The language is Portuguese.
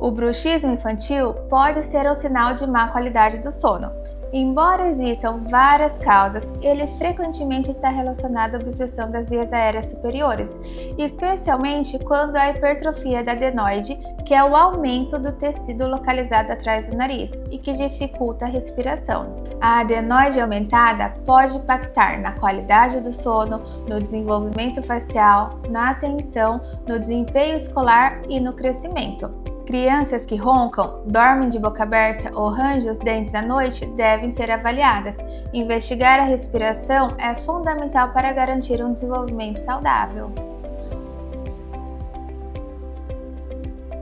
O bruxismo infantil pode ser um sinal de má qualidade do sono. Embora existam várias causas, ele frequentemente está relacionado à obstrução das vias aéreas superiores, especialmente quando há hipertrofia da adenoide, que é o aumento do tecido localizado atrás do nariz e que dificulta a respiração. A adenoide aumentada pode impactar na qualidade do sono, no desenvolvimento facial, na atenção, no desempenho escolar e no crescimento. Crianças que roncam, dormem de boca aberta ou rangem os dentes à noite devem ser avaliadas. Investigar a respiração é fundamental para garantir um desenvolvimento saudável.